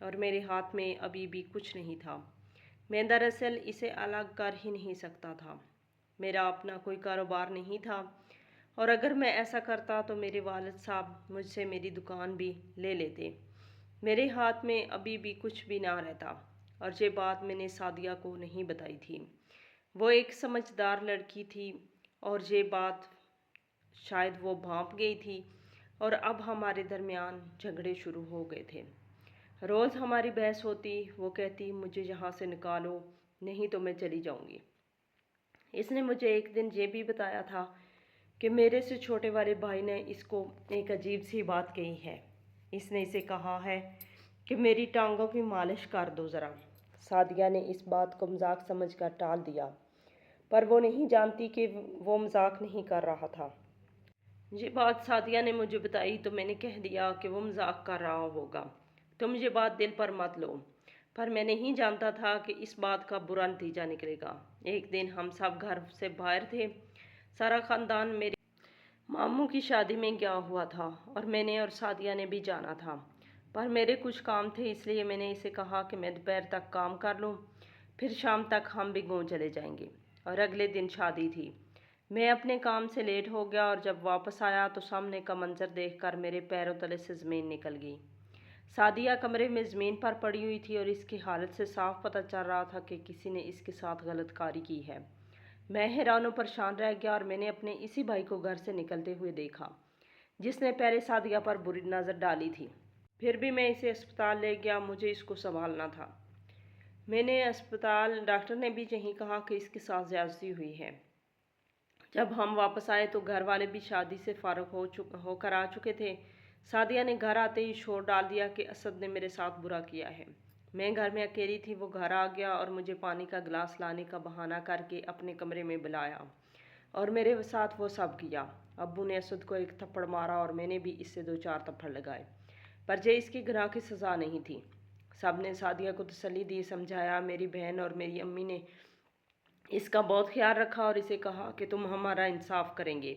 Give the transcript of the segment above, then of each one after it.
اور میرے ہاتھ میں ابھی بھی کچھ نہیں تھا۔ میں دراصل اسے الگ کر ہی نہیں سکتا تھا۔ میرا اپنا کوئی کاروبار نہیں تھا، اور اگر میں ایسا کرتا تو میرے والد صاحب مجھ سے میری دکان بھی لے لیتے۔ میرے ہاتھ میں ابھی بھی کچھ بھی نہ رہتا، اور یہ بات میں نے سعدیہ کو نہیں بتائی تھی۔ وہ ایک سمجھدار لڑکی تھی، اور یہ بات شاید وہ بھانپ گئی تھی، اور اب ہمارے درمیان جھگڑے شروع ہو گئے تھے۔ روز ہماری بحث ہوتی، وہ کہتی مجھے یہاں سے نکالو، نہیں تو میں چلی جاؤں گی۔ اس نے مجھے ایک دن یہ بھی بتایا تھا کہ میرے سے چھوٹے والے بھائی نے اس کو ایک عجیب سی بات کہی ہے۔ اس نے اسے کہا ہے کہ میری ٹانگوں کی مالش کر دو ذرا۔ سعدیہ نے اس بات کو مذاق سمجھ کر ٹال دیا، پر وہ نہیں جانتی کہ وہ مذاق نہیں کر رہا تھا۔ یہ بات سعدیہ نے مجھے بتائی تو میں نے کہہ دیا کہ وہ مذاق کر رہا ہوگا، تم یہ بات دل پر مت لو۔ پر میں نہیں جانتا تھا کہ اس بات کا برا نتیجہ نکلے گا۔ ایک دن ہم سب گھر سے باہر تھے، سارا خاندان میرے ماموں کی شادی میں گیا ہوا تھا، اور میں نے اور سعدیہ نے بھی جانا تھا۔ پر میرے کچھ کام تھے، اس لیے میں نے اسے کہا کہ میں دوپہر تک کام کر لوں، پھر شام تک ہم بھی گاؤں چلے جائیں گے۔ اور اگلے دن شادی تھی۔ میں اپنے کام سے لیٹ ہو گیا، اور جب واپس آیا تو سامنے کا منظر دیکھ کر میرے پیروں تلے سے زمین نکل گئی۔ سعدیہ کمرے میں زمین پر پڑی ہوئی تھی، اور اس کی حالت سے صاف پتہ چل رہا تھا کہ کسی نے اس کے ساتھ غلط کاری کی ہے۔ میں حیران و پریشان رہ گیا، اور میں نے اپنے اسی بھائی کو گھر سے نکلتے ہوئے دیکھا جس نے پہلے سعدیہ پر بری نظر ڈالی تھی۔ پھر بھی میں اسے اسپتال لے گیا، مجھے اس کو سنبھالنا تھا۔ میں نے اسپتال ڈاکٹر نے بھی یہی کہا کہ اس کے ساتھ زیادتی ہوئی ہے۔ جب ہم واپس آئے تو گھر والے بھی شادی سے فارغ ہو کر آ چکے تھے۔ سعدیہ نے گھر آتے ہی شور ڈال دیا کہ اسد نے میرے ساتھ برا کیا ہے۔ میں گھر میں اکیلی تھی، وہ گھر آ گیا اور مجھے پانی کا گلاس لانے کا بہانہ کر کے اپنے کمرے میں بلایا، اور میرے ساتھ وہ سب کیا۔ ابو نے اسد کو ایک تھپڑ مارا، اور میں نے بھی اس سے 2-4 تھپڑ لگائے، پر یہ اس کی گناہ کی سزا نہیں تھی۔ سب نے سعدیہ کو تسلی دی، سمجھایا۔ میری بہن اور میری امی نے اس کا بہت خیال رکھا، اور اسے کہا کہ تم ہمارا انصاف کریں گے،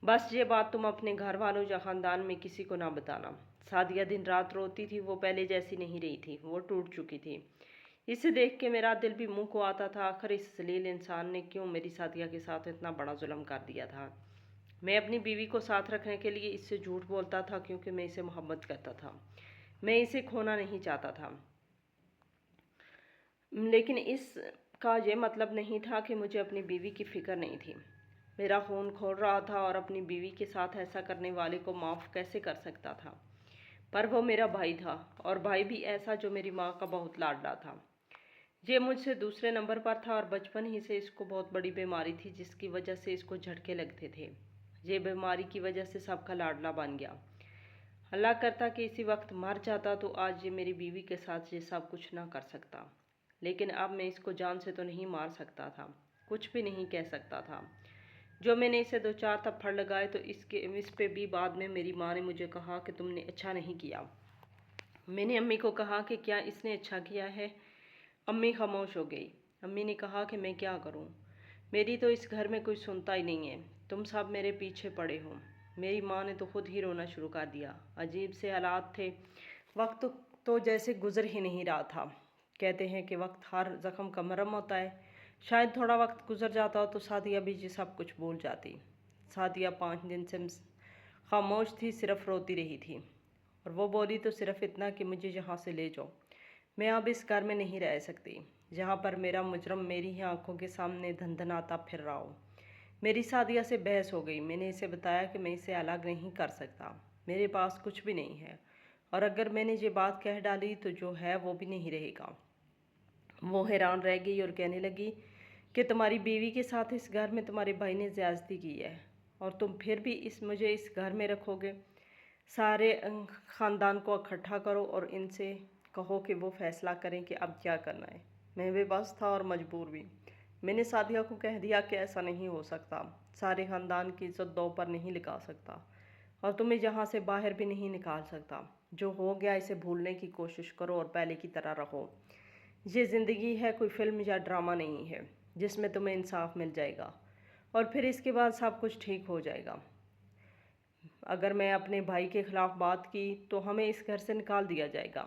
بس یہ بات تم اپنے گھر والوں یا خاندان میں کسی کو نہ بتانا۔ سعدیہ دن رات روتی تھی، وہ پہلے جیسی نہیں رہی تھی، وہ ٹوٹ چکی تھی۔ اسے دیکھ کے میرا دل بھی منہ کو آتا تھا، آخر اس ذلیل انسان نے کیوں میری سعدیہ کے ساتھ اتنا بڑا ظلم کر دیا تھا۔ میں اپنی بیوی کو ساتھ رکھنے کے لیے اس سے جھوٹ بولتا تھا، کیونکہ میں اسے محبت کرتا تھا، میں اسے کھونا نہیں چاہتا تھا۔ لیکن اس کا یہ مطلب نہیں تھا کہ مجھے اپنی بیوی کی فکر نہیں تھی۔ میرا خون کھول رہا تھا، اور اپنی بیوی کے ساتھ ایسا کرنے والے کو معاف کیسے کر سکتا تھا؟ پر وہ میرا بھائی تھا، اور بھائی بھی ایسا جو میری ماں کا بہت لاڈلا تھا۔ یہ مجھ سے دوسرے نمبر پر تھا، اور بچپن ہی سے اس کو بہت بڑی بیماری تھی جس کی وجہ سے اس کو جھٹکے لگتے تھے۔ یہ بیماری کی وجہ سے سب کا لاڈلا بن گیا۔ اللہ کرتا کہ اسی وقت مر جاتا تو آج یہ میری بیوی کے ساتھ یہ سب کچھ نہ کر سکتا۔ لیکن اب میں اس کو جان سے تو نہیں مار سکتا تھا، کچھ بھی نہیں کہہ سکتا تھا۔ جو میں نے اسے 2-4 تھپڑ لگائے تو اس پہ بھی بعد میں میری ماں نے مجھے کہا کہ تم نے اچھا نہیں کیا۔ میں نے امی کو کہا کہ کیا اس نے اچھا کیا ہے؟ امی خاموش ہو گئی۔ امی نے کہا کہ میں کیا کروں، میری تو اس گھر میں کوئی سنتا ہی نہیں ہے، تم سب میرے پیچھے پڑے ہو۔ میری ماں نے تو خود ہی رونا شروع کر دیا۔ عجیب سے حالات تھے، وقت تو جیسے گزر ہی نہیں رہا تھا۔ کہتے ہیں کہ وقت ہر زخم کا مرہم ہوتا ہے، شاید تھوڑا وقت گزر جاتا تو سعدیہ بھی یہ سب کچھ بھول جاتی۔ سعدیہ 5 دن سے خاموش تھی، صرف روتی رہی تھی، اور وہ بولی تو صرف اتنا کہ مجھے یہاں سے لے جاؤ، میں اب اس گھر میں نہیں رہ سکتی جہاں پر میرا مجرم میری ہی آنکھوں کے سامنے دھندناتا پھر رہا ہو۔ میری سعدیہ سے بحث ہو گئی۔ میں نے اسے بتایا کہ میں اسے الگ نہیں کر سکتا، میرے پاس کچھ بھی نہیں ہے، اور اگر میں نے یہ بات کہہ ڈالی تو جو ہے وہ بھی نہیں رہے گا۔ وہ حیران رہ گئی اور کہنے لگی کہ تمہاری بیوی کے ساتھ اس گھر میں تمہارے بھائی نے زیادتی کی ہے، اور تم پھر بھی مجھے اس گھر میں رکھو گے؟ سارے خاندان کو اکٹھا کرو اور ان سے کہو کہ وہ فیصلہ کریں کہ اب کیا کرنا ہے۔ میں بے بس تھا اور مجبور بھی۔ میں نے سعدیہ کو کہہ دیا کہ ایسا نہیں ہو سکتا، سارے خاندان کی عزت 2 پر نہیں لگا سکتا، اور تمہیں یہاں سے باہر بھی نہیں نکال سکتا۔ جو ہو گیا اسے بھولنے کی کوشش کرو اور پہلے کی طرح رہو۔ یہ زندگی ہے، کوئی فلم یا ڈرامہ نہیں ہے جس میں تمہیں انصاف مل جائے گا، اور پھر اس کے بعد سب کچھ ٹھیک ہو جائے گا۔ اگر میں اپنے بھائی کے خلاف بات کی تو ہمیں اس گھر سے نکال دیا جائے گا۔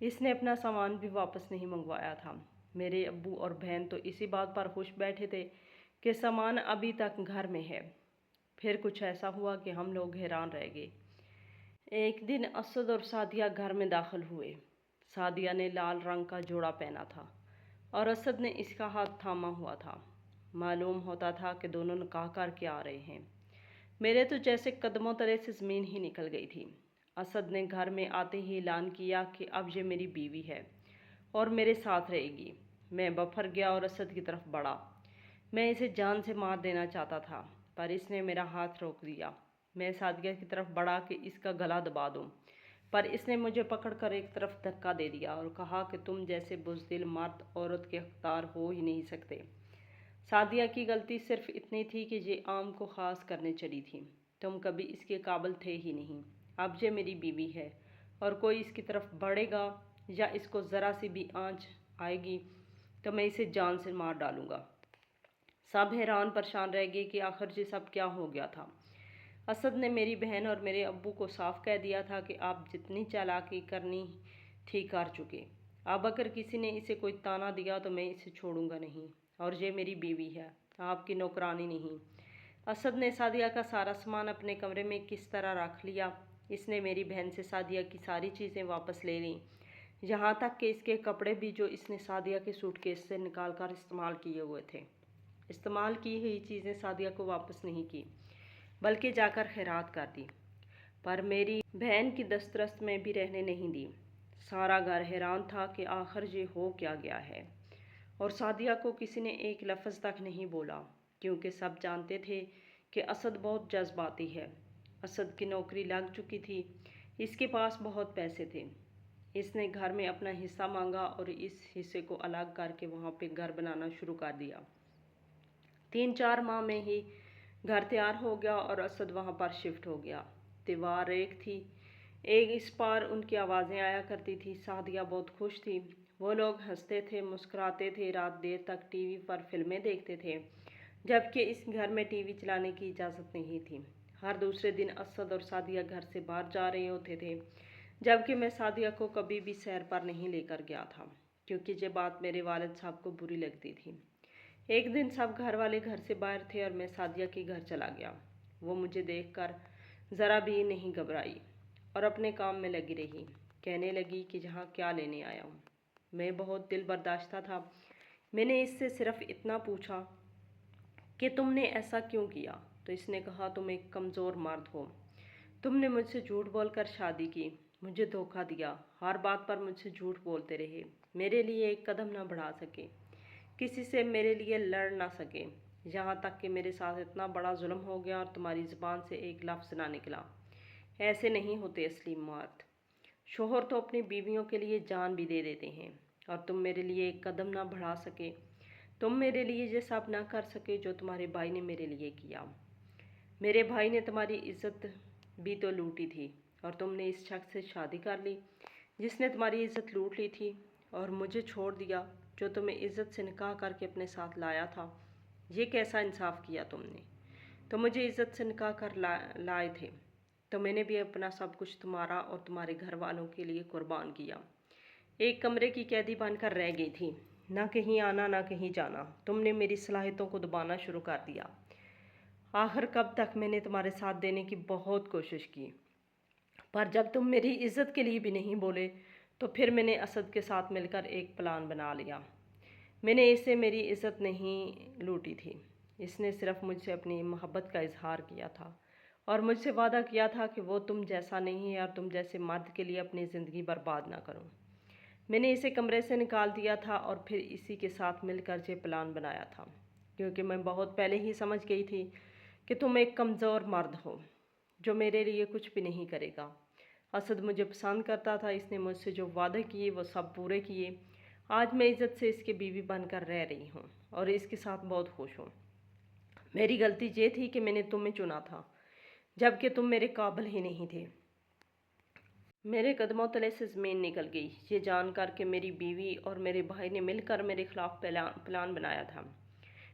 اس نے اپنا سامان بھی واپس نہیں منگوایا تھا۔ میرے ابو اور بہن تو اسی بات پر خوش بیٹھے تھے کہ سامان ابھی تک گھر میں ہے۔ پھر کچھ ایسا ہوا کہ ہم لوگ حیران رہ گئے۔ ایک دن اسد اور سعدیہ گھر میں داخل ہوئے۔ سعدیہ نے لال رنگ کا جوڑا پہنا تھا اور اسد نے اس کا ہاتھ تھاما ہوا تھا۔ معلوم ہوتا تھا کہ دونوں نکاح کر کے آ رہے ہیں۔ میرے تو جیسے قدموں تلے سے زمین ہی نکل گئی تھی۔ اسد نے گھر میں آتے ہی اعلان کیا کہ اب یہ میری بیوی ہے اور میرے ساتھ رہے گی۔ میں بفر گیا اور اسد کی طرف بڑھا۔ میں اسے جان سے مار دینا چاہتا تھا پر اس نے میرا ہاتھ روک دیا۔ میں سعدیہ کی طرف بڑھا کہ اس کا گلا دبا دوں، پر اس نے مجھے پکڑ کر ایک طرف دھکا دے دیا اور کہا کہ تم جیسے بزدل مرد عورت کے حقدار ہو ہی نہیں سکتے۔ سعدیہ کی غلطی صرف اتنی تھی کہ یہ عام کو خاص کرنے چلی تھی۔ تم کبھی اس کے قابل تھے ہی نہیں۔ اب یہ میری بیوی ہے اور کوئی اس کی طرف بڑھے گا یا اس کو ذرا سی بھی آنچ آئے گی تو میں اسے جان سے مار ڈالوں گا۔ سب حیران پریشان رہ گئے کہ آخر یہ سب کیا ہو گیا تھا۔ اسد نے میری بہن اور میرے ابو کو صاف کہہ دیا تھا کہ آپ جتنی چالاکی کرنی تھی کر چکے۔ اب اگر کسی نے اسے کوئی طعنہ دیا تو میں اسے چھوڑوں گا نہیں، اور یہ میری بیوی ہے، آپ کی نوکرانی نہیں۔ اسد نے سعدیہ کا سارا سامان اپنے کمرے میں کس طرح رکھ لیا۔ اس نے میری بہن سے سعدیہ کی ساری چیزیں واپس لے لیں، یہاں تک کہ اس کے کپڑے بھی جو اس نے سعدیہ کے سوٹ کیس سے نکال کر استعمال کیے ہوئے تھے۔ استعمال کی ہوئی چیزیں سعدیہ کو واپس نہیں کی بلکہ جا کر خیرات کر دی، پر میری بہن کی دسترس میں بھی رہنے نہیں دی۔ سارا گھر حیران تھا کہ آخر یہ ہو کیا گیا ہے، اور سعدیہ کو کسی نے ایک لفظ تک نہیں بولا کیونکہ سب جانتے تھے کہ اسد بہت جذباتی ہے۔ اسد کی نوکری لگ چکی تھی، اس کے پاس بہت پیسے تھے۔ اس نے گھر میں اپنا حصہ مانگا اور اس حصے کو الگ کر کے وہاں پہ گھر بنانا شروع کر دیا۔ 3-4 ماہ میں ہی گھر تیار ہو گیا اور اسد وہاں پر شفٹ ہو گیا۔ دیوار ایک تھی، ایک اس پار ان کی آوازیں آیا کرتی تھی۔ سعدیہ بہت خوش تھی، وہ لوگ ہنستے تھے، مسکراتے تھے، رات دیر تک ٹی وی پر فلمیں دیکھتے تھے، جبکہ اس گھر میں ٹی وی چلانے کی اجازت نہیں تھی۔ ہر دوسرے دن اسد اور سعدیہ گھر سے باہر جا رہے ہوتے تھے، جبکہ میں سعدیہ کو کبھی بھی سیر پر نہیں لے کر گیا تھا کیونکہ یہ بات میرے والد صاحب کو بری لگتی تھی۔ ایک دن سب گھر والے گھر سے باہر تھے اور میں سعدیہ کے گھر چلا گیا۔ وہ مجھے دیکھ کر ذرا بھی نہیں گھبرائی اور اپنے کام میں لگی رہی۔ کہنے لگی کہ یہاں کیا لینے آیا ہوں۔ میں بہت دل برداشتہ تھا۔ میں نے اس سے صرف اتنا پوچھا کہ تم نے ایسا کیوں کیا؟ تو اس نے کہا تم ایک کمزور مرد ہو، تم نے مجھ سے جھوٹ بول کر شادی کی، مجھے دھوکہ دیا، ہر بات پر مجھ سے جھوٹ بولتے رہے، میرے لیے ایک قدم نہ بڑھا سکے، کسی سے میرے لیے لڑ نہ سکے، یہاں تک کہ میرے ساتھ اتنا بڑا ظلم ہو گیا اور تمہاری زبان سے ایک لفظ نہ نکلا۔ ایسے نہیں ہوتے اصلی مرد۔ شوہر تو اپنی بیویوں کے لیے جان بھی دے دیتے ہیں، اور تم میرے لیے ایک قدم نہ بڑھا سکے، تم میرے لیے یہ سب نہ کر سکے جو تمہارے بھائی نے میرے لیے کیا۔ میرے بھائی نے تمہاری عزت بھی تو لوٹی تھی اور تم نے اس شخص سے شادی کر لی جس نے تمہاری عزت لوٹ لی تھی، اور مجھے چھوڑ دیا جو تمہیں عزت سے نکاح کر کے اپنے ساتھ لایا تھا۔ یہ کیسا انصاف کیا تم نے؟ تو مجھے عزت سے نکاح کر لائے تھے تو میں نے بھی اپنا سب کچھ تمہارا اور تمہارے گھر والوں کے لیے قربان کیا۔ ایک کمرے کی قیدی بن کر رہ گئی تھی، نہ کہیں آنا نہ کہیں جانا۔ تم نے میری صلاحیتوں کو دبانا شروع کر دیا۔ آخر کب تک میں نے تمہارے ساتھ دینے کی بہت کوشش کی، پر جب تم میری عزت کے لیے بھی نہیں بولے تو پھر میں نے اسد کے ساتھ مل کر ایک پلان بنا لیا۔ میں نے اسے میری عزت نہیں لوٹی تھی، اس نے صرف مجھ سے اپنی محبت کا اظہار کیا تھا اور مجھ سے وعدہ کیا تھا کہ وہ تم جیسا نہیں ہے اور تم جیسے مرد کے لیے اپنی زندگی برباد نہ کروں۔ میں نے اسے کمرے سے نکال دیا تھا اور پھر اسی کے ساتھ مل کر یہ پلان بنایا تھا، کیونکہ میں بہت پہلے ہی سمجھ گئی تھی کہ تم ایک کمزور مرد ہو جو میرے لیے کچھ بھی نہیں کرے گا۔ اسد مجھے پسند کرتا تھا، اس نے مجھ سے جو وعدے کیے وہ سب پورے کیے۔ آج میں عزت سے اس کی بیوی بن کر رہ رہی ہوں اور اس کے ساتھ بہت خوش ہوں۔ میری غلطی یہ تھی کہ میں نے تمہیں چنا تھا جبکہ تم میرے قابل ہی نہیں تھے۔ میرے قدموں تلے سے زمین نکل گئی یہ جان کر کہ میری بیوی اور میرے بھائی نے مل کر میرے خلاف پلان بنایا تھا۔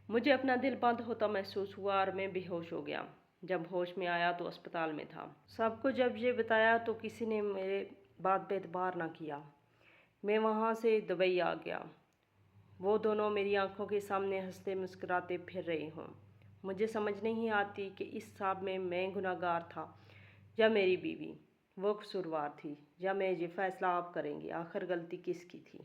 مجھے اپنا دل بند ہوتا محسوس ہوا اور میں بے ہوش ہو گیا۔ جب ہوش میں آیا تو اسپتال میں تھا۔ سب کو جب یہ بتایا تو کسی نے میرے بات پہ اعتبار نہ کیا۔ میں وہاں سے دبئی آ گیا۔ وہ دونوں میری آنکھوں کے سامنے ہنستے مسکراتے پھر رہے ہوں۔ مجھے سمجھ نہیں آتی کہ اس حساب میں گناہ گار تھا یا میری بیوی وہ قصوروار تھی، یا میں یہ فیصلہ آپ کریں گے آخر غلطی کس کی تھی۔